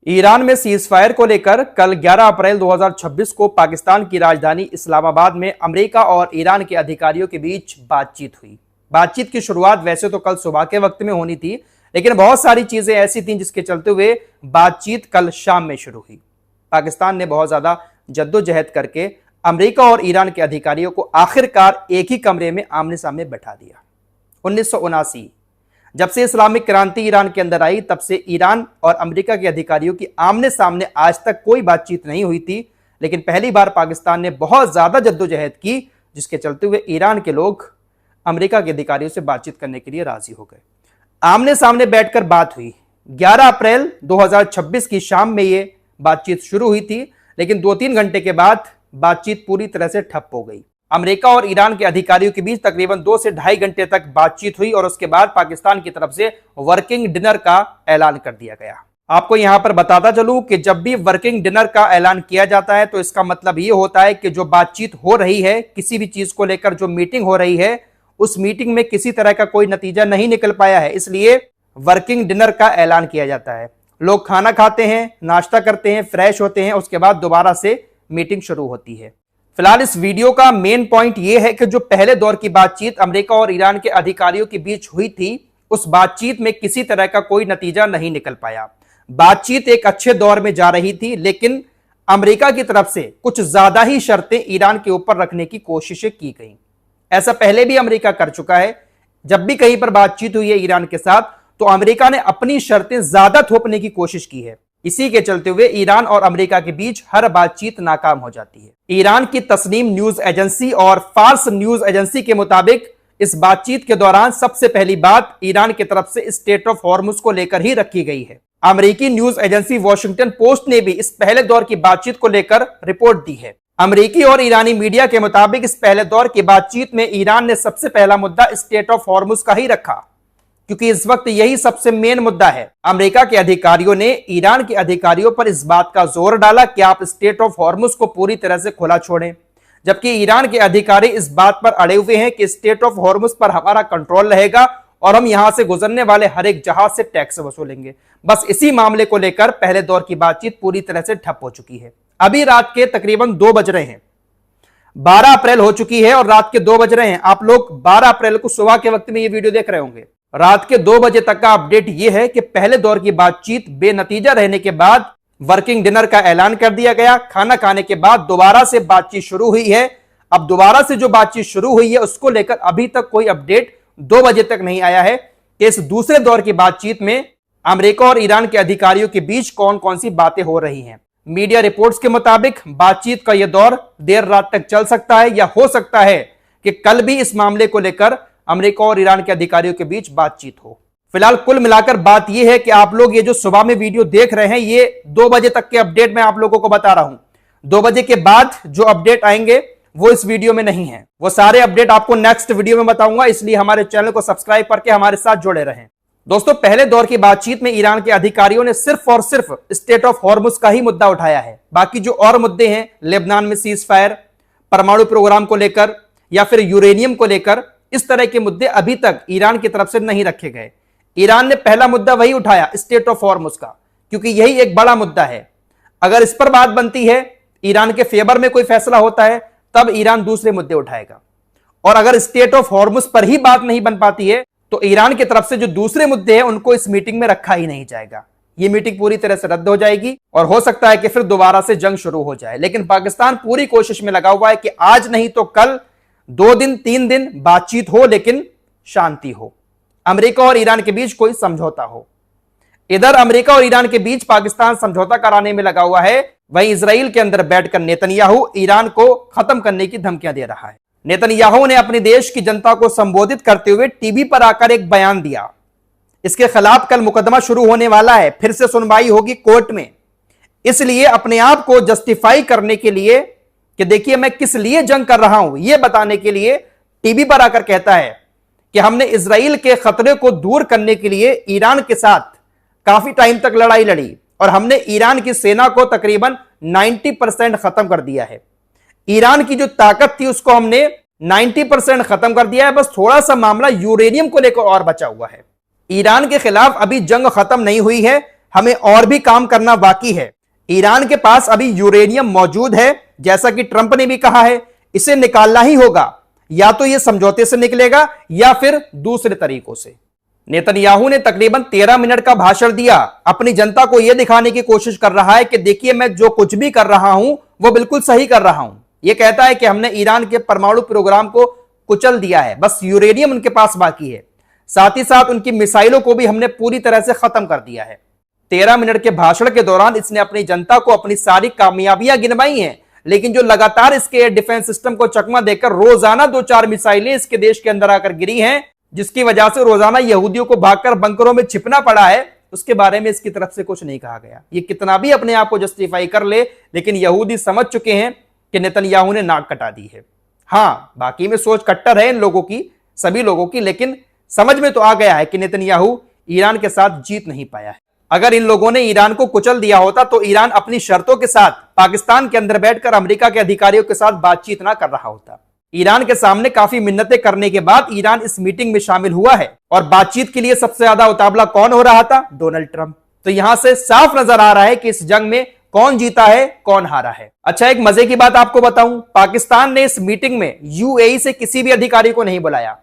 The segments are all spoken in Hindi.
ईरान में सीजफायर को लेकर कल 11 अप्रैल 2026 को पाकिस्तान की राजधानी इस्लामाबाद में अमेरिका और ईरान के अधिकारियों के बीच बातचीत हुई। बातचीत की शुरुआत वैसे तो कल सुबह के वक्त में होनी थी, लेकिन बहुत सारी चीजें ऐसी थीं जिसके चलते हुए बातचीत कल शाम में शुरू हुई। पाकिस्तान ने बहुत ज्यादा जद्दोजहद करके अमेरिका और ईरान के अधिकारियों को आखिरकार एक ही कमरे में आमने सामने बैठा दिया। 1979 जब से इस्लामिक क्रांति ईरान के अंदर आई, तब से ईरान और अमेरिका के अधिकारियों की आमने सामने आज तक कोई बातचीत नहीं हुई थी, लेकिन पहली बार पाकिस्तान ने बहुत ज्यादा जद्दोजहद की, जिसके चलते हुए ईरान के लोग अमेरिका के अधिकारियों से बातचीत करने के लिए राजी हो गए। आमने सामने बैठकर बात हुई। 11 अप्रैल 2026 की शाम में ये बातचीत शुरू हुई थी, लेकिन 2-3 घंटे के बाद बातचीत पूरी तरह से ठप हो गई। अमेरिका और ईरान के अधिकारियों के बीच तकरीबन 2 से ढाई घंटे तक बातचीत हुई और उसके बाद पाकिस्तान की तरफ से वर्किंग डिनर का ऐलान कर दिया गया। आपको यहां पर बताता चलूं कि जब भी वर्किंग डिनर का ऐलान किया जाता है तो इसका मतलब ये होता है कि जो बातचीत हो रही है, किसी भी चीज को लेकर जो मीटिंग हो रही है, उस मीटिंग में किसी तरह का कोई नतीजा नहीं निकल पाया है, इसलिए वर्किंग डिनर का ऐलान किया जाता है। लोग खाना खाते हैं, नाश्ता करते हैं, फ्रेश होते हैं, उसके बाद दोबारा से मीटिंग शुरू होती है। फिलहाल इस वीडियो का मेन पॉइंट यह है कि जो पहले दौर की बातचीत अमेरिका और ईरान के अधिकारियों के बीच हुई थी, उस बातचीत में किसी तरह का कोई नतीजा नहीं निकल पाया। बातचीत एक अच्छे दौर में जा रही थी, लेकिन अमेरिका की तरफ से कुछ ज्यादा ही शर्तें ईरान के ऊपर रखने की कोशिशें की गई। ऐसा पहले भी अमेरिका कर चुका है। जब भी कहीं पर बातचीत हुई है ईरान के साथ, तो अमेरिका ने अपनी शर्तें ज्यादा थोपने की कोशिश की है। इसी के चलते हुए ईरान और अमेरिका के बीच हर बातचीत नाकाम हो जाती है। ईरान की तस्नीम न्यूज एजेंसी और फार्स न्यूज एजेंसी के मुताबिक इस बातचीत के दौरान सबसे पहली बात ईरान की तरफ से स्ट्रेट ऑफ हॉर्मुज को लेकर ही रखी गई है। अमेरिकी न्यूज एजेंसी वॉशिंगटन पोस्ट ने भी इस पहले दौर की बातचीत को लेकर रिपोर्ट दी है। अमेरिकी और ईरानी मीडिया के मुताबिक इस पहले दौर की बातचीत में ईरान ने सबसे पहला मुद्दा स्ट्रेट ऑफ हॉर्मुज का ही रखा, क्योंकि इस वक्त यही सबसे मेन मुद्दा है। अमेरिका के अधिकारियों ने ईरान के अधिकारियों पर इस बात का जोर डाला कि आप स्ट्रेट ऑफ हॉर्मुज को पूरी तरह से खुला छोड़ें, जबकि ईरान के अधिकारी इस बात पर अड़े हुए हैं कि स्ट्रेट ऑफ हॉर्मुज पर हमारा कंट्रोल रहेगा और हम यहां से गुजरने वाले हर एक जहाज से टैक्स वसूलेंगे। बस इसी मामले को लेकर पहले दौर की बातचीत पूरी तरह से ठप हो चुकी है। अभी रात के तकरीबन 2 बज रहे हैं। 12 अप्रैल हो चुकी है और रात के 2 बज रहे हैं। आप लोग 12 अप्रैल को सुबह के वक्त में ये वीडियो देख रहे होंगे। रात के 2 बजे तक का अपडेट यह है कि पहले दौर की बातचीत बेनतीजा रहने के बाद वर्किंग डिनर का ऐलान कर दिया गया। खाना खाने के बाद दोबारा से बातचीत शुरू हुई है। अब दोबारा से जो बातचीत शुरू हुई है उसको लेकर अभी तक कोई अपडेट 2 बजे तक नहीं आया है कि इस दूसरे दौर की बातचीत में अमेरिका और ईरान के अधिकारियों के बीच कौन कौन सी बातें हो रही हैं। मीडिया रिपोर्ट्स के मुताबिक बातचीत का यह दौर देर रात तक चल सकता है या हो सकता है कि कल भी इस मामले को लेकर अमेरिका और ईरान के अधिकारियों के बीच बातचीत हो। फिलहाल कुल मिलाकर बात यह है कि आप लोग ये जो सुबह में वीडियो देख रहे हैं, ये 2 बजे तक के अपडेट मैं आप लोगों को बता रहा हूं। 2 बजे के बाद जो अपडेट आएंगे वो इस वीडियो में नहीं है। वो सारे अपडेट आपको नेक्स्ट वीडियो में बताऊंगा, इसलिए हमारे चैनल को सब्सक्राइब करके हमारे साथ जुड़े रहें। दोस्तों, पहले दौर की बातचीत में ईरान के अधिकारियों ने सिर्फ और सिर्फ स्ट्रेट ऑफ हॉर्मुज का ही मुद्दा उठाया है। बाकी जो और मुद्दे हैं, लेबनान में सीज फायर, परमाणु प्रोग्राम को लेकर या फिर यूरेनियम को लेकर, इस तरह के मुद्दे अभी तक ईरान की तरफ से नहीं रखे गए। ईरान ने पहला मुद्दा वही उठाया, स्ट्रेट ऑफ हॉर्मुज का, क्योंकि यही एक बड़ा मुद्दा है। अगर इस पर बात बनती है, ईरान के फेवर में कोई फैसला होता है, तब ईरान दूसरे मुद्दे उठाएगा। और अगर स्ट्रेट ऑफ हॉर्मुज पर ही बात नहीं बन पाती है, तो ईरान की तरफ से जो दूसरे मुद्दे हैं उनको इस मीटिंग में रखा ही नहीं जाएगा। ये मीटिंग पूरी तरह से रद्द हो जाएगी और हो सकता है कि फिर दोबारा से जंग शुरू हो जाए। लेकिन पाकिस्तान पूरी कोशिश में लगा हुआ है कि आज नहीं तो कल 2 दिन 3 दिन बातचीत हो, लेकिन शांति हो, अमेरिका और ईरान के बीच कोई समझौता हो। इधर अमेरिका और ईरान के बीच पाकिस्तान समझौता कराने में लगा हुआ है, वहीं इजराइल के अंदर बैठकर नेतन्याहू ईरान को खत्म करने की धमकियां दे रहा है। नेतन्याहू ने अपने देश की जनता को संबोधित करते हुए टीवी पर आकर एक बयान दिया। इसके खिलाफ कल मुकदमा शुरू होने वाला है, फिर से सुनवाई होगी कोर्ट में। इसलिए अपने आप को जस्टिफाई करने के लिए कि देखिए मैं किस लिए जंग कर रहा हूं, यह बताने के लिए टीवी पर आकर कहता है कि हमने इजराइल के खतरे को दूर करने के लिए ईरान के साथ काफी टाइम तक लड़ाई लड़ी और हमने ईरान की सेना को तकरीबन 90% खत्म कर दिया है। ईरान की जो ताकत थी उसको हमने 90% खत्म कर दिया है। बस थोड़ा सा मामला यूरेनियम को लेकर और बचा हुआ है। ईरान के खिलाफ अभी जंग खत्म नहीं हुई है, हमें और भी काम करना बाकी है। ईरान के पास अभी यूरेनियम मौजूद है, जैसा कि ट्रंप ने भी कहा है, इसे निकालना ही होगा। या तो यह समझौते से निकलेगा या फिर दूसरे तरीकों से। नेतन्याहू ने तकरीबन 13 मिनट का भाषण दिया। अपनी जनता को यह दिखाने की कोशिश कर रहा है कि देखिए मैं जो कुछ भी कर रहा हूं वो बिल्कुल सही कर रहा हूं। यह कहता है कि हमने ईरान के परमाणु प्रोग्राम को कुचल दिया है, बस यूरेनियम उनके पास बाकी है। साथ ही साथ उनकी मिसाइलों को भी हमने पूरी तरह से खत्म कर दिया है। 13 मिनट के भाषण के दौरान इसने अपनी जनता को अपनी सारी कामयाबियां गिनवाई हैं, लेकिन जो लगातार इसके एयर डिफेंस सिस्टम को चकमा देकर रोजाना 2-4 मिसाइलें इसके देश के अंदर आकर गिरी हैं, जिसकी वजह से रोजाना यहूदियों को भागकर बंकरों में छिपना पड़ा है, उसके बारे में इसकी तरफ से कुछ नहीं कहा गया। ये कितना भी अपने आप को जस्टिफाई कर ले, लेकिन यहूदी समझ चुके हैं कि नेतन्याहू ने नाक कटा दी है। हां, बाकी में सोच कट्टर है इन लोगों की, सभी लोगों की, लेकिन समझ में तो आ गया है कि नेतन्याहू ईरान के साथ जीत नहीं पाया है। अगर इन लोगों ने ईरान को कुचल दिया होता तो ईरान अपनी शर्तों के साथ पाकिस्तान के अंदर बैठकर अमेरिका के अधिकारियों के साथ बातचीत ना कर रहा होता। ईरान के सामने काफी मिन्नतें करने के बाद ईरान इस मीटिंग में शामिल हुआ है, और बातचीत के लिए सबसे ज्यादा उतावला कौन हो रहा था? Donald Trump. तो यहां से साफ नजर आ रहा है कि इस जंग में कौन जीता है, कौन हारा है। अच्छा, एक मजे की बात आपको बताऊं, पाकिस्तान ने इस मीटिंग में यूएई से किसी भी अधिकारी को नहीं बुलाया।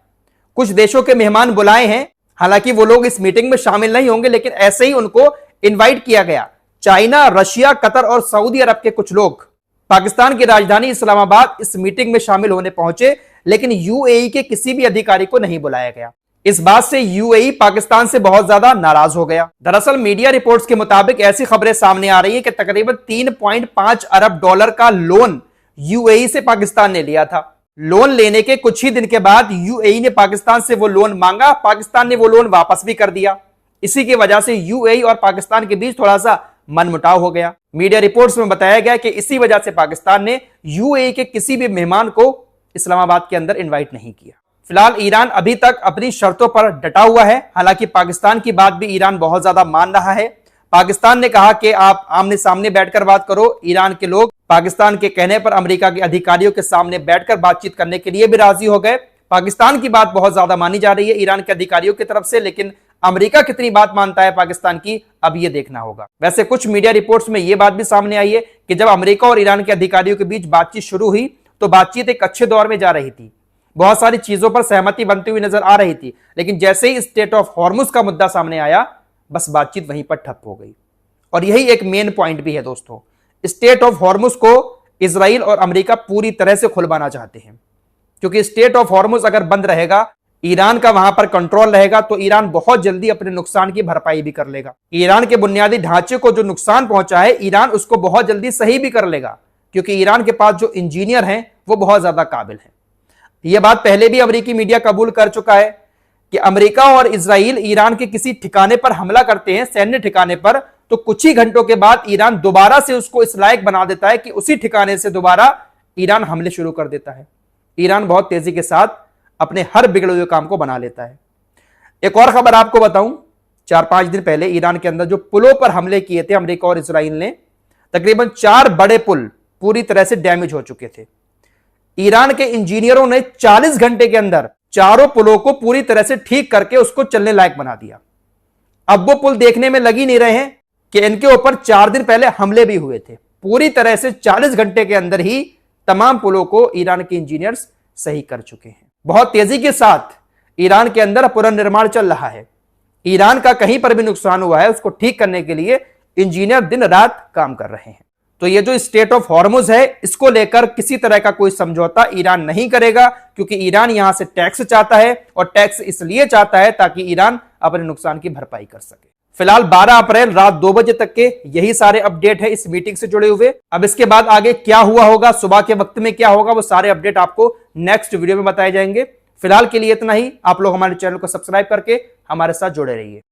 कुछ देशों के मेहमान बुलाए हैं, हालांकि वो लोग इस मीटिंग में शामिल नहीं होंगे, लेकिन ऐसे ही उनको इनवाइट किया गया। चाइना, रशिया, कतर और सऊदी अरब के कुछ लोग पाकिस्तान की राजधानी इस्लामाबाद इस मीटिंग में शामिल होने पहुंचे, लेकिन यूएई के किसी भी अधिकारी को नहीं बुलाया गया। इस बात से यूएई पाकिस्तान से बहुत ज्यादा नाराज हो गया। दरअसल मीडिया रिपोर्ट्स के मुताबिक ऐसी खबरें सामने आ रही है कि तकरीबन $3.5 अरब का लोन यूएई से पाकिस्तान ने लिया था। लोन लेने के कुछ ही दिन के बाद यूएई ने पाकिस्तान से वो लोन मांगा, पाकिस्तान ने वो लोन वापस भी कर दिया। इसी की वजह से यूएई और पाकिस्तान के बीच थोड़ा सा मनमुटाव हो गया। मीडिया रिपोर्ट्स में बताया गया कि इसी वजह से पाकिस्तान ने यूएई के किसी भी मेहमान को इस्लामाबाद के अंदर इनवाइट नहीं किया। फिलहाल ईरान अभी तक अपनी शर्तों पर डटा हुआ है, हालांकि पाकिस्तान की बात भी ईरान बहुत ज्यादा मान रहा है। पाकिस्तान ने कहा कि आप आमने सामने बैठकर बात करो। ईरान के लोग पाकिस्तान के कहने पर अमेरिका के अधिकारियों के सामने बैठकर बातचीत करने के लिए भी राजी हो गए। पाकिस्तान की बात बहुत ज्यादा मानी जा रही है ईरान के अधिकारियों की तरफ से, लेकिन अमेरिका कितनी बात मानता है पाकिस्तान की, अब यह देखना होगा। वैसे कुछ मीडिया रिपोर्ट्स में यह बात भी सामने आई है कि जब अमेरिका और ईरान के अधिकारियों के बीच बातचीत शुरू हुई तो बातचीत एक अच्छे दौर में जा रही थी, बहुत सारी चीजों पर सहमति बनती हुई नजर आ रही थी, लेकिन जैसे ही स्टेट ऑफ हॉर्मुज का मुद्दा सामने आया, बस बातचीत वहीं पर ठप हो गई। और यही एक मेन पॉइंट भी है दोस्तों, स्टेट ऑफ हॉर्मुज को इजराइल और अमेरिका पूरी तरह से खुलवाना चाहते हैं, क्योंकि स्टेट ऑफ हॉर्मुज अगर बंद रहेगा, ईरान का वहां पर कंट्रोल रहेगा, तो ईरान बहुत जल्दी अपने नुकसान की भरपाई भी कर लेगा। ईरान के बुनियादी ढांचे को जो नुकसान पहुंचा है, ईरान उसको बहुत जल्दी सही भी कर लेगा, क्योंकि ईरान के पास जो इंजीनियर हैं वो बहुत ज्यादा काबिल हैं। यह बात पहले भी अमेरिकी मीडिया कबूल कर चुका है कि अमेरिका और इजराइल ईरान के किसी ठिकाने पर हमला करते हैं, सैन्य ठिकाने पर, तो कुछ ही घंटों के बाद ईरान दोबारा से उसको इस लायक बना देता है कि उसी ठिकाने से दोबारा ईरान हमले शुरू कर देता है। ईरान बहुत तेजी के साथ अपने हर बिगड़े हुए काम को बना लेता है। एक और खबर आपको बताऊं, 4-5 दिन पहले ईरान के अंदर जो पुलों पर हमले किए थे अमेरिका और इजराइल ने, तकरीबन 4 बड़े पुल पूरी तरह से डैमेज हो चुके थे। ईरान के इंजीनियरों ने 40 घंटे के अंदर चारों पुलों को पूरी तरह से ठीक करके उसको चलने लायक बना दिया। अब वो पुल देखने में लग ही नहीं रहे हैं कि इनके ऊपर 4 दिन पहले हमले भी हुए थे। पूरी तरह से 40 घंटे के अंदर ही तमाम पुलों को ईरान के इंजीनियर्स सही कर चुके हैं। बहुत तेजी के साथ ईरान के अंदर पुनर्निर्माण चल रहा है। ईरान का कहीं पर भी नुकसान हुआ है, उसको ठीक करने के लिए इंजीनियर दिन रात काम कर रहे हैं। तो ये जो स्टेट ऑफ हॉर्मुज है, इसको लेकर किसी तरह का कोई समझौता ईरान नहीं करेगा, क्योंकि ईरान यहां से टैक्स चाहता है, और टैक्स इसलिए चाहता है ताकि ईरान अपने नुकसान की भरपाई कर सके। फिलहाल 12 अप्रैल रात 2 बजे तक के यही सारे अपडेट है इस मीटिंग से जुड़े हुए। अब इसके बाद आगे क्या हुआ होगा, सुबह के वक्त में क्या होगा, वो सारे अपडेट आपको नेक्स्ट वीडियो में बताए जाएंगे। फिलहाल के लिए इतना ही। आप लोग हमारे चैनल को सब्सक्राइब करके हमारे साथ जुड़े रहिए।